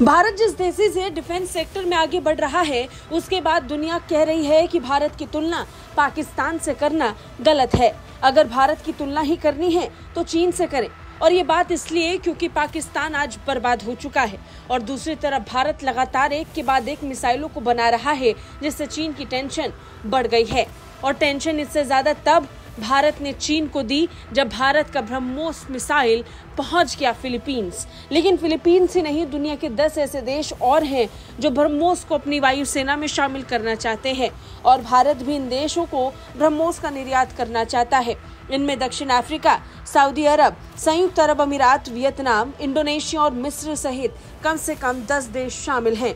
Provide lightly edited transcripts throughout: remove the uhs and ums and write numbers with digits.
भारत जिस तेजी से डिफेंस सेक्टर में आगे बढ़ रहा है, उसके बाद दुनिया कह रही है कि भारत की तुलना पाकिस्तान से करना गलत है। अगर भारत की तुलना ही करनी है तो चीन से करें। और ये बात इसलिए क्योंकि पाकिस्तान आज बर्बाद हो चुका है और दूसरी तरफ भारत लगातार एक के बाद एक मिसाइलों को बना रहा है, जिससे चीन की टेंशन बढ़ गई है। और टेंशन इससे ज्यादा तब भारत ने चीन को दी जब भारत का ब्रह्मोस मिसाइल पहुंच गया फिलीपींस। लेकिन फिलीपींस ही नहीं, दुनिया के 10 ऐसे देश और हैं जो ब्रह्मोस को अपनी वायुसेना में शामिल करना चाहते हैं और भारत भी इन देशों को ब्रह्मोस का निर्यात करना चाहता है। इनमें दक्षिण अफ्रीका, सऊदी अरब, संयुक्त अरब अमीरात, वियतनाम, इंडोनेशिया और मिस्र सहित कम से कम 10 देश शामिल हैं।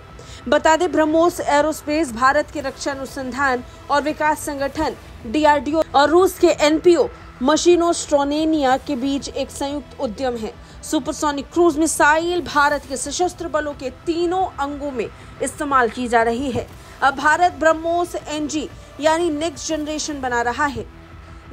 बता दें, ब्रह्मोस एरोस्पेस भारत के रक्षा अनुसंधान और विकास संगठन DRDO और रूस के NPO मशीनोस्ट्रोनेनिया के बीच एक संयुक्त उद्यम है। सुपरसोनिक क्रूज मिसाइल भारत के सशस्त्र बलों के तीनों अंगों में इस्तेमाल की जा रही है। अब भारत ब्रह्मोस NG यानी नेक्स्ट जनरेशन बना रहा है।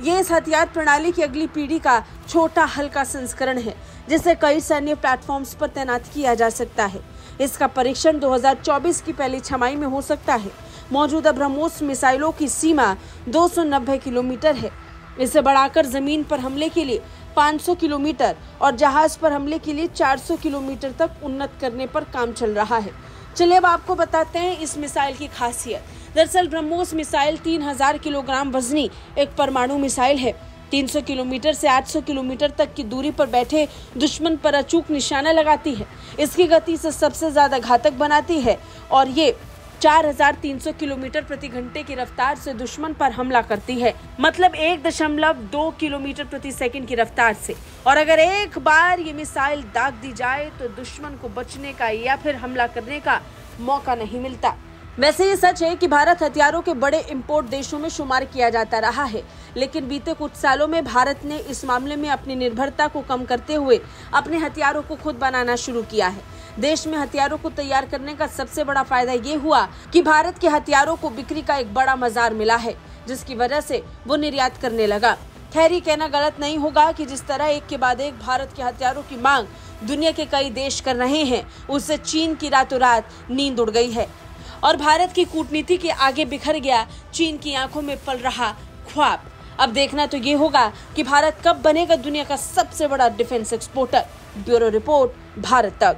ये इस हथियार प्रणाली की अगली पीढ़ी का छोटा हल्का संस्करण है, जिसे कई सैन्य प्लेटफॉर्म्स पर तैनात किया जा सकता है। इसका परीक्षण 2024 की पहली छमाही में हो सकता है। मौजूदा ब्रह्मोस मिसाइलों की सीमा 290 किलोमीटर है। इसे बढ़ाकर जमीन पर हमले के लिए 500 किलोमीटर और जहाज पर हमले के लिए 400 किलोमीटर तक उन्नत करने पर काम चल रहा है। चलिए अब आपको बताते हैं इस मिसाइल की खासियत। दरअसल ब्रह्मोस मिसाइल 3000 किलोग्राम वजनी एक परमाणु मिसाइल है। 300 किलोमीटर से 800 किलोमीटर तक की दूरी पर बैठे दुश्मन पर अचूक निशाना लगाती है। इसकी गति से सबसे ज्यादा घातक बनाती है और ये 4300 किलोमीटर प्रति घंटे की रफ्तार से दुश्मन पर हमला करती है, मतलब 1.2 किलोमीटर प्रति सेकंड की रफ्तार से। और अगर एक बार ये मिसाइल दाग दी जाए तो दुश्मन को बचने का या फिर हमला करने का मौका नहीं मिलता। वैसे ये सच है कि भारत हथियारों के बड़े इंपोर्ट देशों में शुमार किया जाता रहा है, लेकिन बीते कुछ सालों में भारत ने इस मामले में अपनी निर्भरता को कम करते हुए अपने हथियारों को खुद बनाना शुरू किया है। देश में हथियारों को तैयार करने का सबसे बड़ा फायदा ये हुआ कि भारत के हथियारों को बिक्री का एक बड़ा बाजार मिला है, जिसकी वजह से वो निर्यात करने लगा। खैर, ये कहना गलत नहीं होगा कि जिस तरह एक के बाद एक भारत के हथियारों की मांग दुनिया के कई देश कर रहे हैं, उससे चीन की रातों रात नींद उड़ गई है और भारत की कूटनीति के आगे बिखर गया चीन की आंखों में पल रहा ख्वाब। अब देखना तो ये होगा कि भारत कब बनेगा दुनिया का सबसे बड़ा defence exporter. Bureau report, Bharat तक।